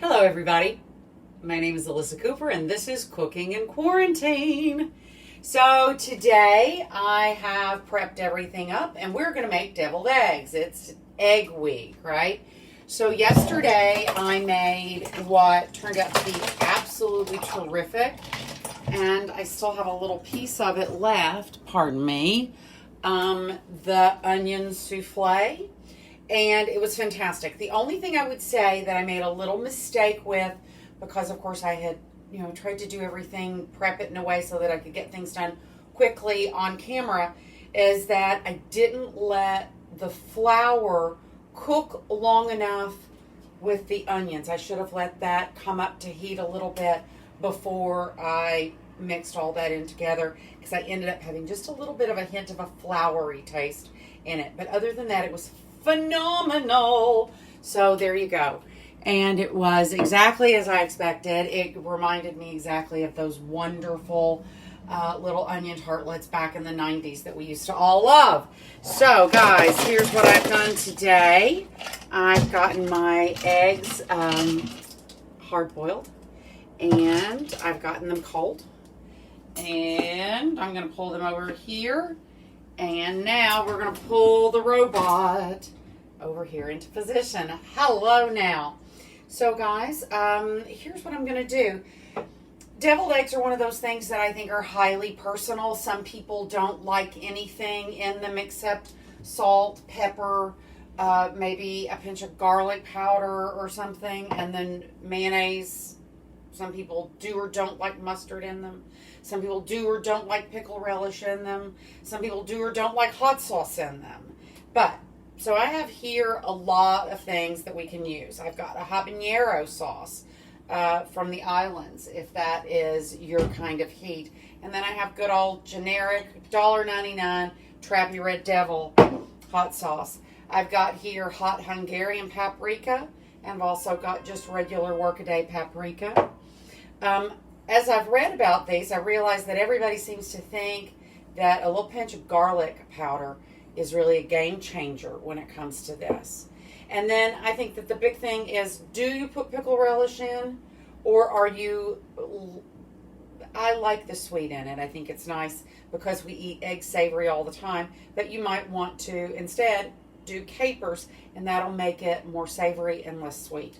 Hello everybody, my name is Alyssa Cooper and this is Cooking in Quarantine. So today I have prepped everything up and we're going to make deviled eggs. It's egg week, right? So yesterday I made what turned out to be absolutely terrific, and I still have a little piece of it left, pardon me, the onion souffle. And it was fantastic. The only thing I would say that I made a little mistake with, because of course I had, tried to do everything, prep it in a way so that I could get things done quickly on camera, is that I didn't let the flour cook long enough with the onions. I should have let that come up to heat a little bit before I mixed all that in together, because I ended up having just a little bit of a hint of a floury taste in it. But other than that, it was phenomenal. So there you go. And it was exactly as I expected. It reminded me exactly of those wonderful little onion tartlets back in the 90s that we used to all love. So guys, here's what I've done today. I've gotten my eggs hard boiled, and I've gotten them cold, and I'm going to pull them over here. And now we're going to pull the robot over here into position. Hello now. So guys, here's what I'm going to do. Deviled eggs are one of those things that I think are highly personal. Some people don't like anything in them except salt, pepper, maybe a pinch of garlic powder or something, and then mayonnaise. Some people do or don't like mustard in them. Some people do or don't like pickle relish in them. Some people do or don't like hot sauce in them. But, so I have here a lot of things that we can use. I've got a habanero sauce from the islands, if that is your kind of heat. And then I have good old generic $1.99 Trappy Red Devil hot sauce. I've got here hot Hungarian paprika, and I've also got just regular workaday paprika. As I've read about these, I realize that everybody seems to think that a little pinch of garlic powder is really a game changer when it comes to this. And then I think that the big thing is, do you put pickle relish in, or are you, I like the sweet in it. I think it's nice because we eat egg savory all the time, but you might want to instead do capers, and that'll make it more savory and less sweet.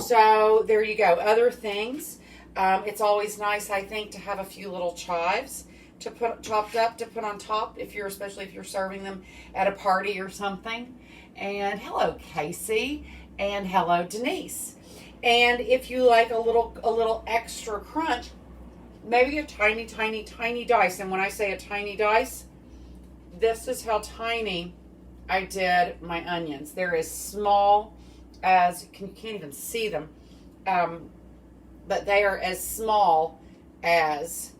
So there you go. Other things. It's always nice, I think, to have a few little chives to put chopped up to put on top, especially if you're serving them at a party or something. And hello, Casey, and hello, Denise. And if you like a little extra crunch, maybe a tiny, tiny, tiny dice. And when I say a tiny dice, this is how tiny I did my onions. They're as small as you can't even see them. But they are as small as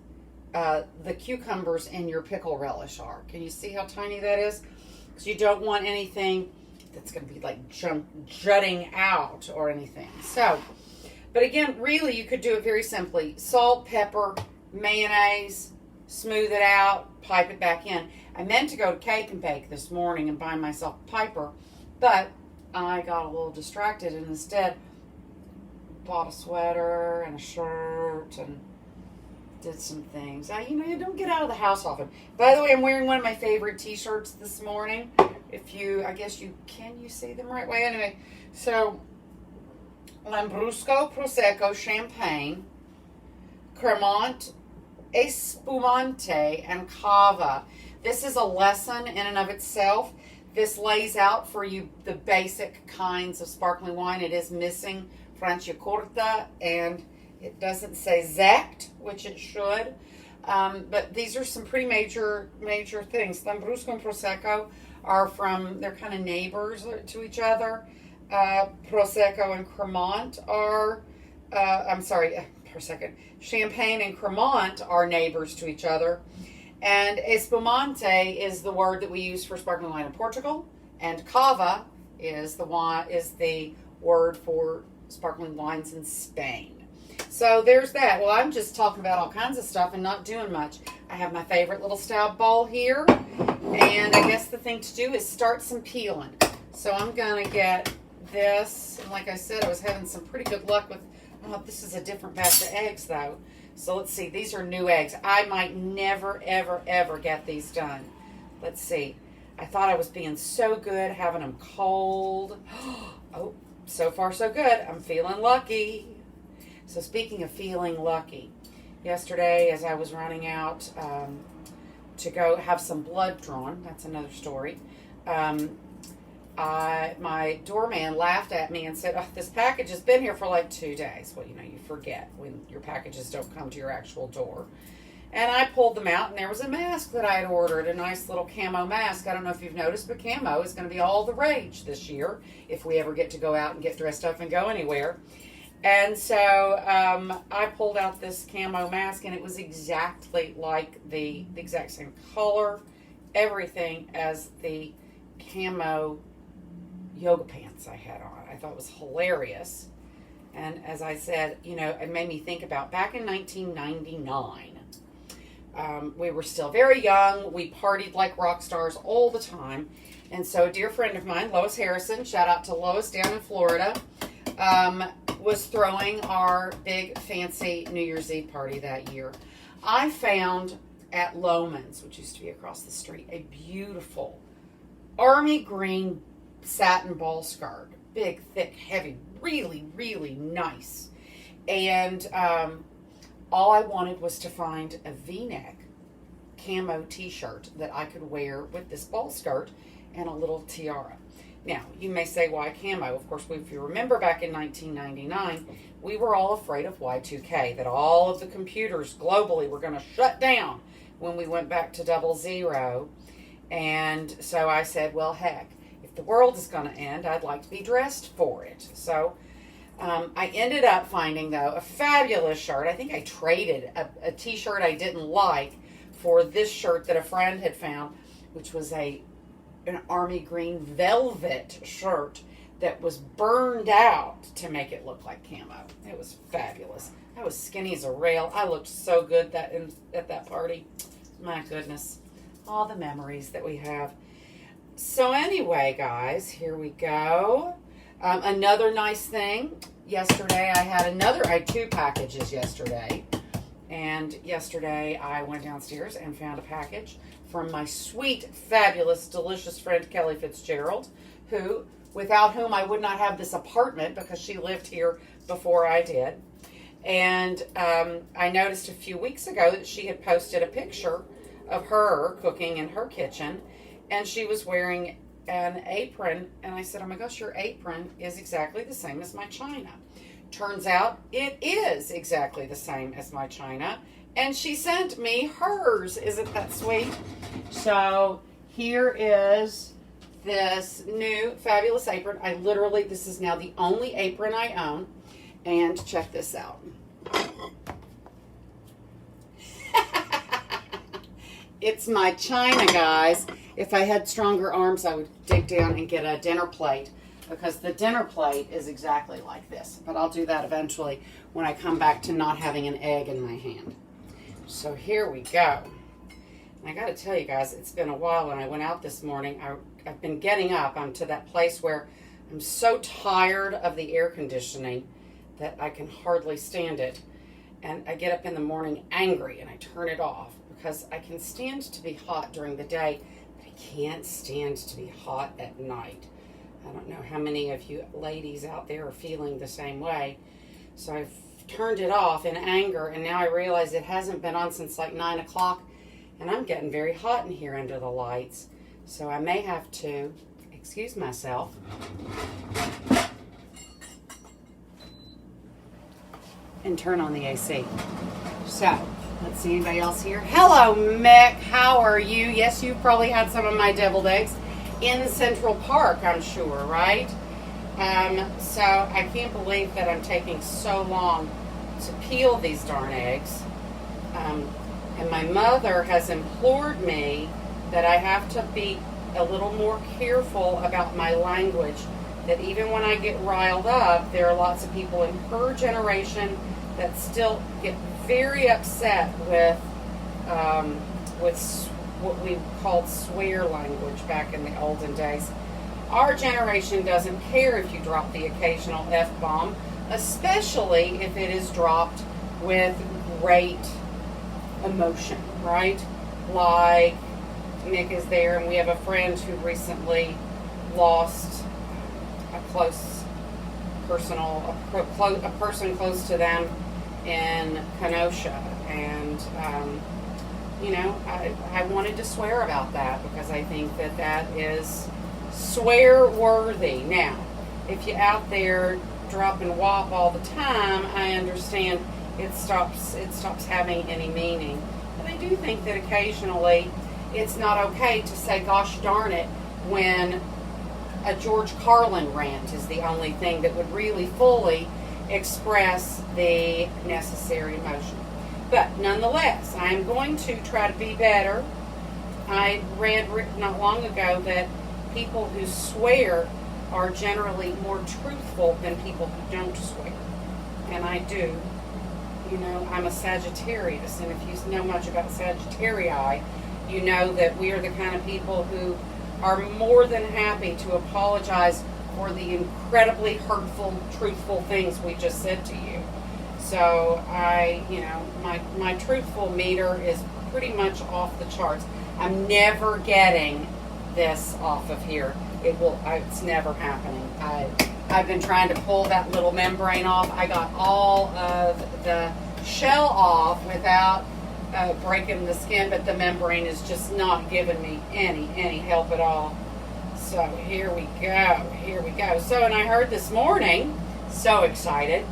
the cucumbers in your pickle relish are. Can you see how tiny that is? Because you don't want anything that's going to be like jutting out or anything. So, but again, really you could do it very simply. Salt, pepper, mayonnaise, smooth it out, pipe it back in. I meant to go to Cake and Bake this morning and buy myself a piper, but I got a little distracted and instead bought a sweater and a shirt and did some things. You don't get out of the house often. By the way, I'm wearing one of my favorite t-shirts this morning. Can you see them right way? Anyway, so Lambrusco Prosecco Champagne, Cremant Espumante, and Cava. This is a lesson in and of itself. This lays out for you the basic kinds of sparkling wine. It is missing Franciacorta, and it doesn't say Sekt, which it should. But these are some pretty major things. Lambrusco and Prosecco they're kind of neighbors to each other. Prosecco and Cremant are, Champagne and Cremant are neighbors to each other. And Espumante is the word that we use for sparkling wine in Portugal, and Cava is the word for sparkling wines in Spain. So there's that. Well, I'm just talking about all kinds of stuff and not doing much. I have my favorite little stout bowl here, and I guess the thing to do is start some peeling. So I'm going to get this. And like I said, I was having some pretty good luck with, oh, this is a different batch of eggs though. So let's see, these are new eggs. I might never, ever, ever get these done. Let's see. I thought I was being so good having them cold. Oh, so far so good. I'm feeling lucky. So speaking of feeling lucky, yesterday as I was running out to go have some blood drawn, that's another story, my doorman laughed at me and said, oh, this package has been here for like 2 days. Well, you know, you forget when your packages don't come to your actual door. And I pulled them out, and there was a mask that I had ordered, a nice little camo mask. I don't know if you've noticed, but camo is going to be all the rage this year if we ever get to go out and get dressed up and go anywhere. And so I pulled out this camo mask, and it was exactly like the exact same color, everything as the camo yoga pants I had on. I thought it was hilarious. And as I said, you know, it made me think about back in 1999. We were still very young. We partied like rock stars all the time. And so a dear friend of mine, Lois Harrison, shout out to Lois down in Florida, was throwing our big fancy New Year's Eve party that year. I found at Loman's, which used to be across the street, a beautiful army green satin ball skirt. Big, thick, heavy, really, really nice. And all I wanted was to find a V-neck camo t-shirt that I could wear with this ball skirt and a little tiara. Now, you may say, why camo? Of course, if you remember back in 1999, we were all afraid of Y2K, that all of the computers globally were going to shut down when we went back to 00. And so I said, well, heck, if the world is going to end, I'd like to be dressed for it. So I ended up finding, though, a fabulous shirt. I think I traded a t-shirt I didn't like for this shirt that a friend had found, which was an army green velvet shirt that was burned out to make it look like camo. It was fabulous. I was skinny as a rail. I looked so good at that party. My goodness. All the memories that we have. So anyway, guys, here we go. Another nice thing. Yesterday I had 2 packages yesterday. And yesterday I went downstairs and found a package from my sweet, fabulous, delicious friend Kelly Fitzgerald, without whom I would not have this apartment because she lived here before I did. And I noticed a few weeks ago that she had posted a picture of her cooking in her kitchen, and she was wearing an apron, and I said, oh my gosh, your apron is exactly the same as my china. Turns out it is exactly the same as my china, and she sent me hers. Isn't that sweet? So here is this new fabulous apron. This is now the only apron I own, and check this out. It's my china, guys. If I had stronger arms, I would dig down and get a dinner plate, because the dinner plate is exactly like this. But I'll do that eventually when I come back to not having an egg in my hand. So here we go. And I got to tell you guys, it's been a while. When I went out this morning, I've been getting up. I'm to that place where I'm so tired of the air conditioning that I can hardly stand it. And I get up in the morning angry and I turn it off, because I can stand to be hot during the day, but I can't stand to be hot at night. I don't know how many of you ladies out there are feeling the same way. So I've turned it off in anger, and now I realize it hasn't been on since like 9 o'clock, and I'm getting very hot in here under the lights. So I may have to excuse myself and turn on the AC. So, let's see, anybody else here? Hello, Mick. How are you? Yes, you've probably had some of my deviled eggs in Central Park, I'm sure, right? So I can't believe that I'm taking so long to peel these darn eggs. And my mother has implored me that I have to be a little more careful about my language, that even when I get riled up, there are lots of people in her generation that still get very upset with what we called swear language back in the olden days. Our generation doesn't care if you drop the occasional F-bomb, especially if it is dropped with great emotion, right? Like Nick is there, and we have a friend who recently lost a close a person close to them in Kenosha, and I wanted to swear about that because I think that is swear worthy. Now, if you're out there dropping WAP all the time, I understand it stops having any meaning. But I do think that occasionally it's not okay to say gosh darn it when a George Carlin rant is the only thing that would really fully express the necessary emotion. But nonetheless, I'm going to try to be better. I read not long ago that people who swear are generally more truthful than people who don't swear. And I do. I'm a Sagittarius, and if you know much about Sagittarii, you know that we are the kind of people who are more than happy to apologize for the incredibly hurtful, truthful things we just said to you. So my truthful meter is pretty much off the charts. I'm never getting this off of here. It's never happening. I've been trying to pull that little membrane off. I got all of the shell off without breaking the skin, but the membrane is just not giving me any help at all. So here we go. So, and I heard this morning, so excited,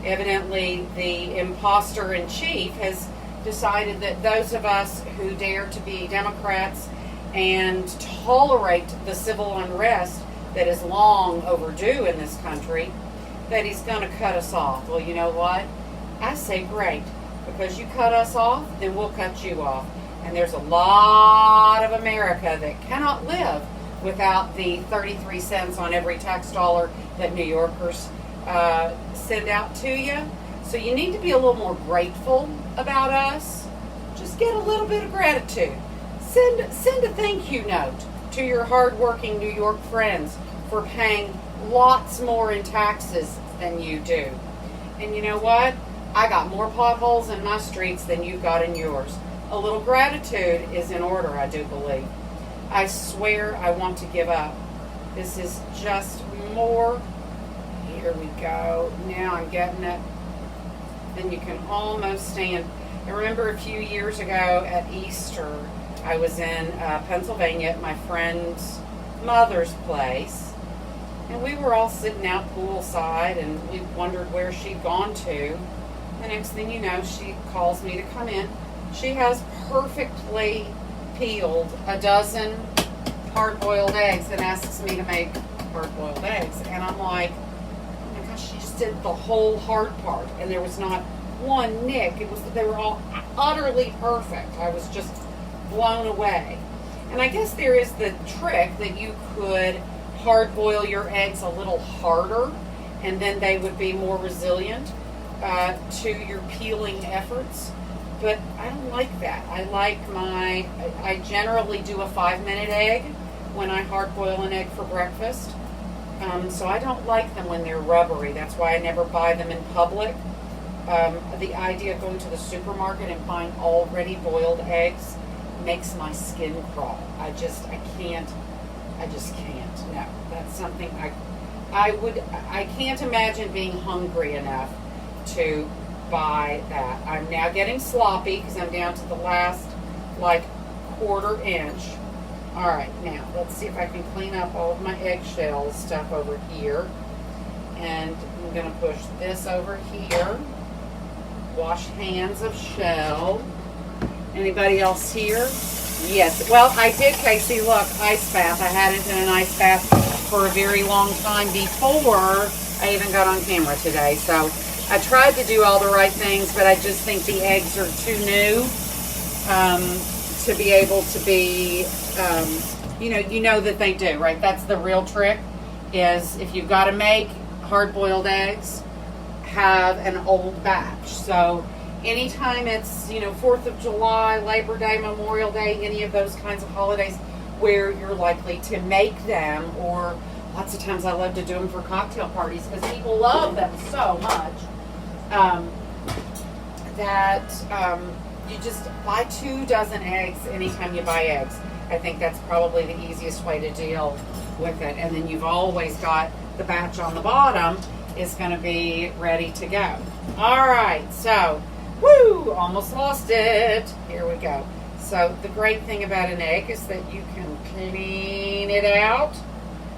evidently the imposter in chief has decided that those of us who dare to be Democrats and tolerate the civil unrest that is long overdue in this country, that he's going to cut us off. Well, you know what? I say great, because you cut us off, then we'll cut you off. And there's a lot of America that cannot live without the 33 cents on every tax dollar that New Yorkers send out to you. So you need to be a little more grateful about us. Just get a little bit of gratitude. Send a thank you note to your hardworking New York friends for paying lots more in taxes than you do. And you know what? I got more potholes in my streets than you've got in yours. A little gratitude is in order, I do believe. I swear I want to give up. This is just more. Here we go. Now I'm getting it. And you can almost stand. I remember a few years ago at Easter, I was in Pennsylvania at my friend's mother's place. And we were all sitting out poolside, and we wondered where she'd gone to. The next thing you know, she calls me to come in. She has perfectly peeled a dozen hard-boiled eggs and asks me to make hard-boiled eggs. And I'm like, oh my gosh, she just did the whole hard part, and there was not one nick. They were all utterly perfect. I was just blown away. And I guess there is the trick that you could hard-boil your eggs a little harder, and then they would be more resilient to your peeling efforts. But I don't like that. I generally do a 5-minute egg when I hard boil an egg for breakfast. So I don't like them when they're rubbery. That's why I never buy them in public. The idea of going to the supermarket and buying already boiled eggs makes my skin crawl. I just can't. No, that's something I can't imagine being hungry enough to buy that. I'm now getting sloppy because I'm down to the last quarter inch. All right, now let's see if I can clean up all of my eggshell stuff over here. And I'm going to push this over here. Wash hands of shell. Anybody else here? Yes. Well, I did, Casey. Look, ice bath. I had it in an ice bath for a very long time before I even got on camera today. So I tried to do all the right things, but I just think the eggs are too new to be able to be, you know that they do, right? That's the real trick, is if you've got to make hard-boiled eggs, have an old batch. So anytime it's, 4th of July, Labor Day, Memorial Day, any of those kinds of holidays where you're likely to make them, or lots of times I love to do them for cocktail parties because people love them so much. Um, you just buy 2 dozen eggs anytime you buy eggs. I think that's probably the easiest way to deal with it. And then you've always got the batch on the bottom is going to be ready to go. All right, so, woo, almost lost it. Here we go. So the great thing about an egg is that you can clean it out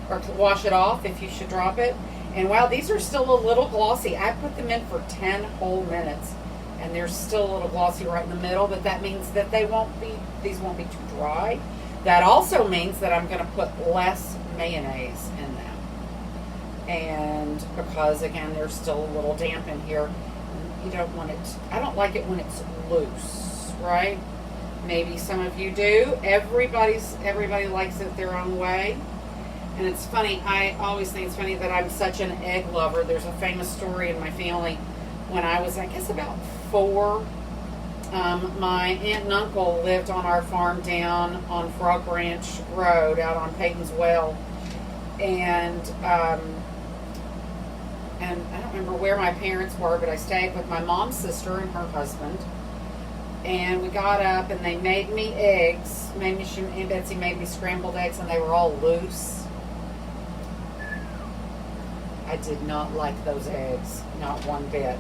or wash it off if you should drop it. And wow, these are still a little glossy. I put them in for 10 whole minutes and they're still a little glossy right in the middle, but that means that these won't be too dry. That also means that I'm going to put less mayonnaise in them. And because again, they're still a little damp in here, you don't want it, I don't like it when it's loose, right? Maybe some of you do. Everybody likes it their own way. And it's funny, I always think it's funny that I'm such an egg lover. There's a famous story in my family when I was, I guess, about 4. My aunt and uncle lived on our farm down on Frog Ranch Road out on Peyton's Well. And I don't remember where my parents were, but I stayed with my mom's sister and her husband. And we got up and they made me eggs. Aunt Betsy made me scrambled eggs and they were all loose. I did not like those eggs, not one bit.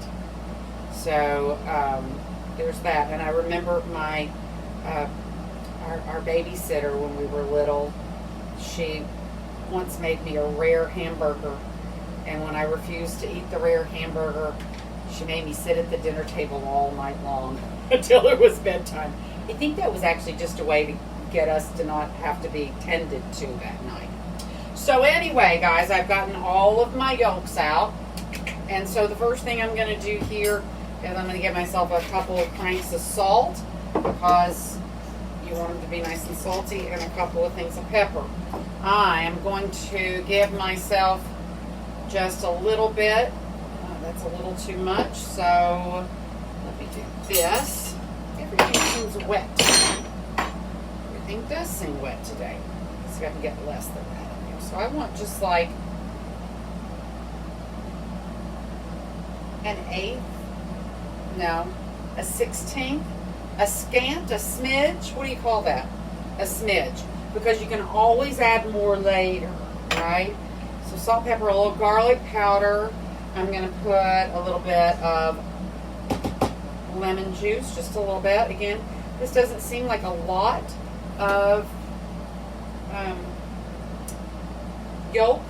So there's that. And I remember my our babysitter when we were little, she once made me a rare hamburger. And when I refused to eat the rare hamburger, she made me sit at the dinner table all night long until it was bedtime. I think that was actually just a way to get us to not have to be tended to that night. So anyway, guys, I've gotten all of my yolks out. And so the first thing I'm going to do here is I'm going to get myself a couple of cranks of salt because you want them to be nice and salty, and a couple of things of pepper. I am going to give myself just a little bit. That's a little too much, so let me do this. Everything seems wet. Everything does seem wet today. Let's see if I can get less than that in here. So I want just like an 1/8, no, a 1/16, a scant, a smidge. What do you call that? A smidge, because you can always add more later, right? So salt, pepper, a little garlic powder. I'm going to put a little bit of lemon juice, just a little bit. Again, this doesn't seem like a lot of yolk.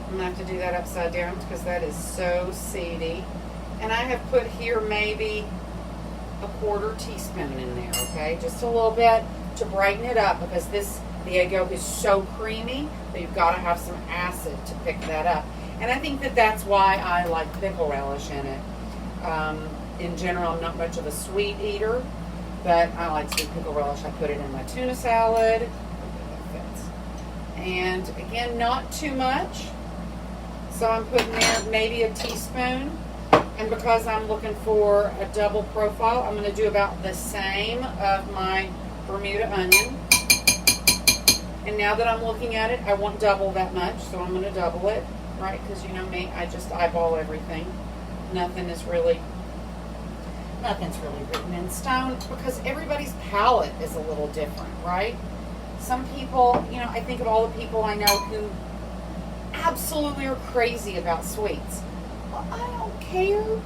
I'm going to have to do that upside down because that is so seedy. And I have put here maybe a 1/4 teaspoon in there, okay? Just a little bit to brighten it up because the egg yolk is so creamy that you've got to have some acid to pick that up. And I think that that's why I like pickle relish in it. In general, I'm not much of a sweet eater, but I like sweet pickle relish. I put it in my tuna salad. And again, not too much. So I'm putting there maybe a teaspoon. And because I'm looking for a double profile, I'm going to do about the same of my Bermuda onion. And now that I'm looking at it, I want double that much, so I'm going to double it, right? Because you know me, I just eyeball everything. Nothing's really written in stone because everybody's palate is a little different, right? Some people, you know, I think of all the people I know who absolutely are crazy about sweets. Well, I don't care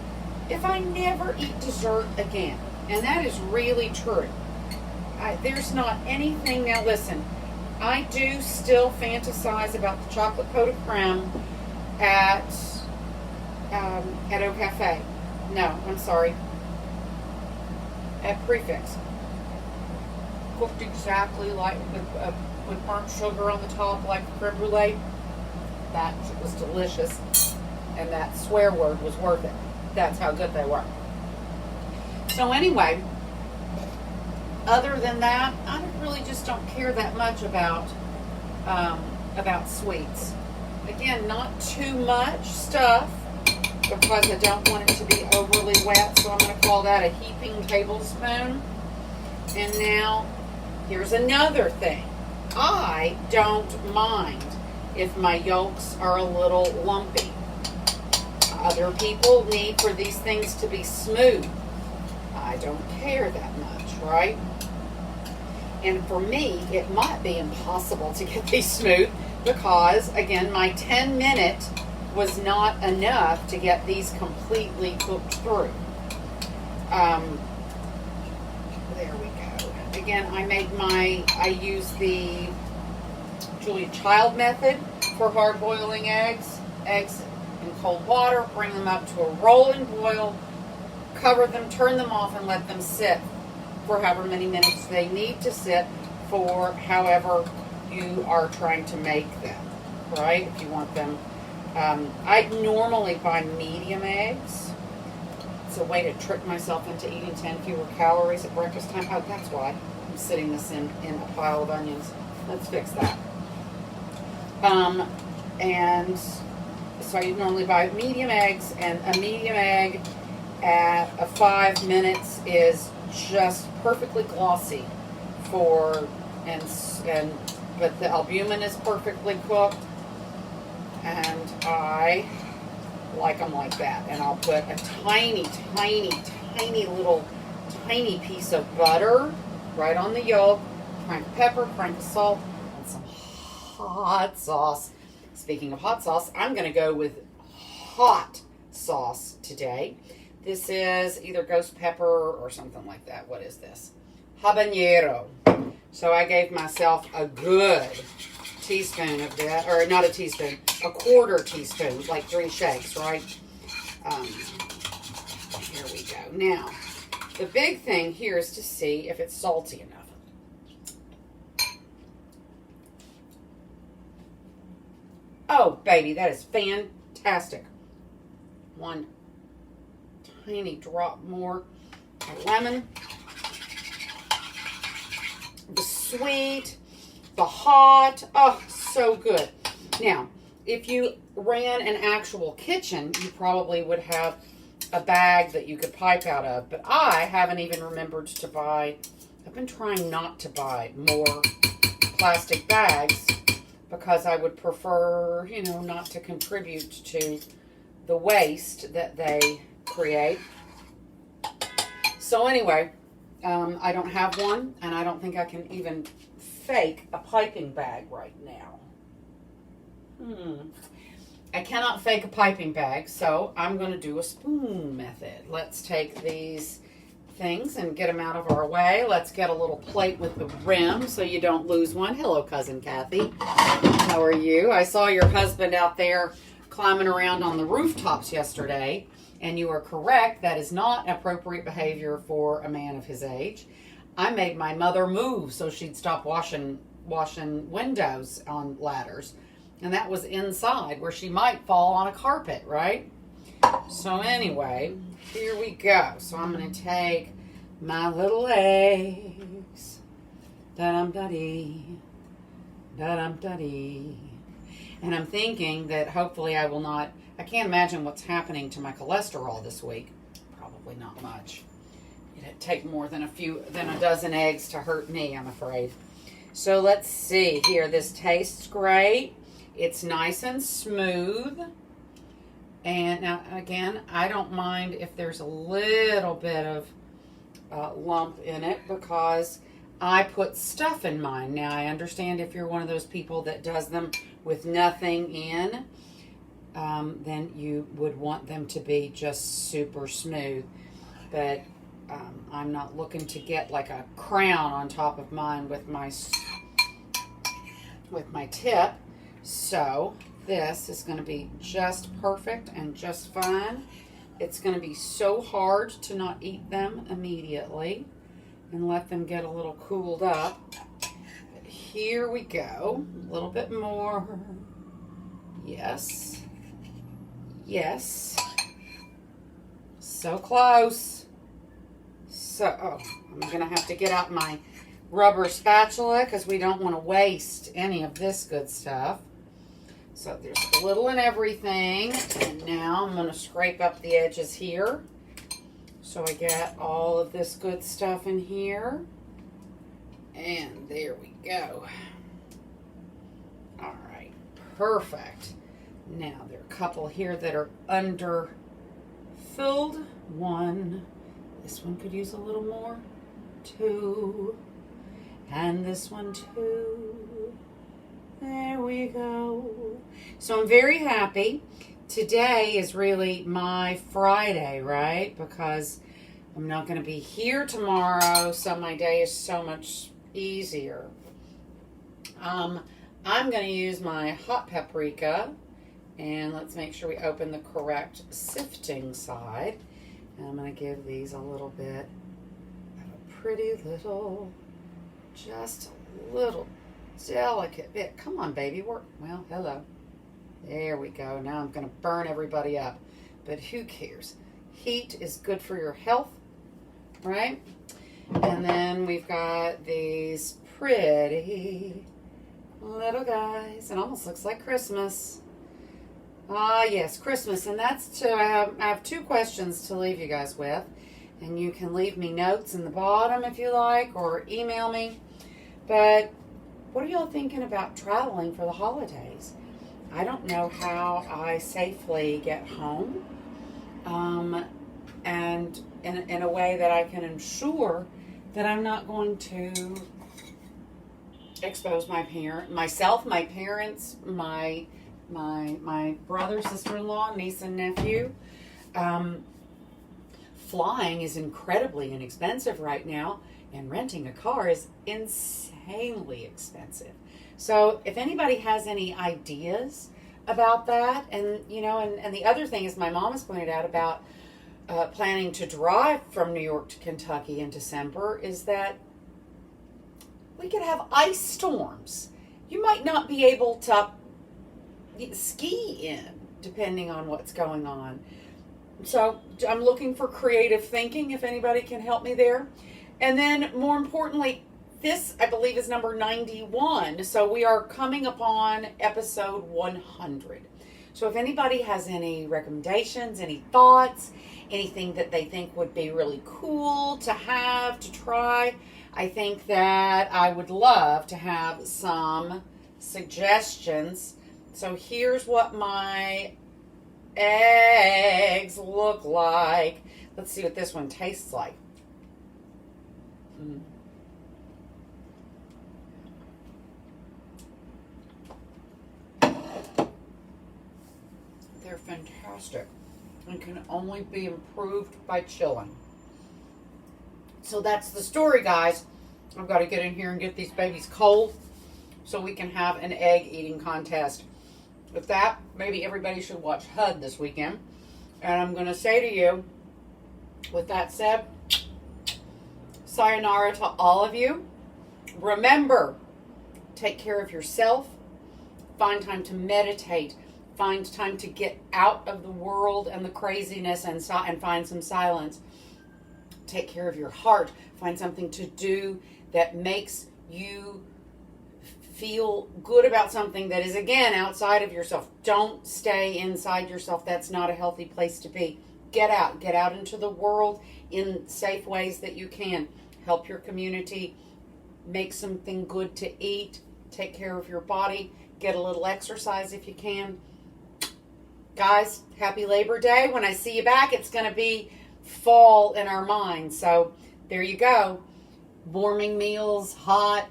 if I never eat dessert again. And that is really true. There's not anything, now listen, I do still fantasize about the chocolate coated creme at Au Cafe. No, I'm sorry. At Prefix. Cooked exactly like with burnt sugar on the top, like creme brulee. That was delicious, and that swear word was worth it. That's how good they were. So anyway, other than that, I really just don't care that much about sweets. Again, not too much stuff because I don't want it to be overly wet. So I'm going to call that a heaping tablespoon. And now, here's another thing. I don't mind if my yolks are a little lumpy. Other people need for these things to be smooth. I don't care that much, right? And for me, it might be impossible to get these smooth because, again, my 10-minute was not enough to get these completely cooked through. There we go. Again, I use the Julia Child method for hard boiling eggs. Eggs in cold water, bring them up to a rolling boil, cover them, turn them off, and let them sit for however many minutes they need to sit for however you are trying to make them, right? If you want them. I normally buy medium eggs. It's a way to trick myself into eating 10 fewer calories at breakfast time. Oh, that's why I'm sitting this in a pile of onions. Let's fix that. And so I normally buy medium eggs, and a medium egg at 5 minutes is just perfectly glossy but the albumin is perfectly cooked, and I like them like that. And I'll put a tiny little piece of butter right on the yolk, crank of pepper, crank of salt, and some hot sauce. Speaking of hot sauce, I'm going to go with hot sauce today. This is either ghost pepper or something like that. What is this? Habanero. So I gave myself a good teaspoon of that, or not a teaspoon, a quarter teaspoon, like 3 shakes, right? Here we go. Now, the big thing here is to see if it's salty enough. Oh, baby, that is fantastic. 1 tiny drop more of lemon. The sweet, the hot, oh, so good. Now, if you ran an actual kitchen, you probably would have a bag that you could pipe out of, but I haven't even remembered to buy. I've been trying not to buy more plastic bags because I would prefer, not to contribute to the waste that they create. So anyway, I don't have one, and I don't think I can even fake a piping bag right now. I cannot fake a piping bag, so I'm going to do a spoon method. Let's take these things and get them out of our way. Let's get a little plate with the rim so you don't lose one. Hello, Cousin Kathy. How are you? I saw your husband out there climbing around on the rooftops yesterday, and you are correct. That is not appropriate behavior for a man of his age. I made my mother move so she'd stop washing windows on ladders. And that was inside where she might fall on a carpet, right? So anyway, here we go. So I'm going to take my little eggs. Da-dum-da-dee. Da-dum-da-dee. And I'm thinking that hopefully I can't imagine what's happening to my cholesterol this week. Probably not much. It'd take more than a dozen eggs to hurt me, I'm afraid. So let's see here. This tastes great. It's nice and smooth. And now, again, I don't mind if there's a little bit of lump in it because I put stuff in mine. Now, I understand if you're one of those people that does them with nothing in, then you would want them to be just super smooth. But I'm not looking to get like a crown on top of mine with my tip. So this is going to be just perfect and just fine. It's going to be so hard to not eat them immediately and let them get a little cooled up. But here we go. A little bit more. Yes. Yes. So close. I'm going to have to get out my rubber spatula because we don't want to waste any of this good stuff. So there's a little in everything. And now I'm going to scrape up the edges here. So I get all of this good stuff in here. And there we go. All right. Perfect. Now, there are a couple here that are under filled. One. This one could use a little more. Two. And this one too. There we go. So I'm very happy. Today is really my Friday, right? Because I'm not going to be here tomorrow, so my day is so much easier. I'm going to use my hot paprika, and let's make sure we open the correct sifting side. And I'm going to give these a little bit of a pretty little, just a little delicate bit. Come on, baby. Well, hello. There we go. Now I'm going to burn everybody up. But who cares? Heat is good for your health, right? And then we've got these pretty little guys. It almost looks like Christmas. Ah, yes, Christmas. And that's to, I have two questions to leave you guys with. And you can leave me notes in the bottom if you like, or email me. But what are y'all thinking about traveling for the holidays? I don't know how I safely get home, and in a way that I can ensure that I'm not going to expose myself, my parents, my brother, sister-in-law, niece, and nephew. Flying is incredibly inexpensive right now, and renting a car is insanely expensive. So if anybody has any ideas about that, and and the other thing is, my mom has pointed out about planning to drive from New York to Kentucky in December, is that we could have ice storms. You might not be able to ski in, depending on what's going on. So I'm looking for creative thinking, if anybody can help me there. And then, more importantly, this, I believe, is number 91. So we are coming upon episode 100. So if anybody has any recommendations, any thoughts, anything that they think would be really cool to have, to try, I think that I would love to have some suggestions. So here's what my eggs look like. Let's see what this one tastes like. They're fantastic and can only be improved by chilling. So that's the story, guys. I've got to get in here and get these babies cold so we can have an egg eating contest. With that, maybe everybody should watch HUD this weekend. And I'm going to say to you, with that said, sayonara to all of you. Remember, take care of yourself. Find time to meditate. Find time to get out of the world and the craziness and find some silence. Take care of your heart. Find something to do that makes you feel good about something that is, again, outside of yourself. Don't stay inside yourself. That's not a healthy place to be. Get out. Get out into the world in safe ways that you can. Help your community. Make something good to eat. Take care of your body. Get a little exercise if you can. Guys, happy Labor Day. When I see you back, it's going to be fall in our minds. So there you go. Warming meals, hot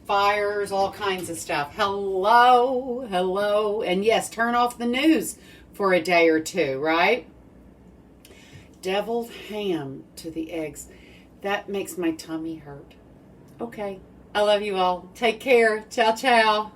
fires, all kinds of stuff. Hello, hello. And yes, turn off the news for a day or two, right? Deviled ham to the eggs. That makes my tummy hurt. Okay. I love you all. Take care. Ciao, ciao.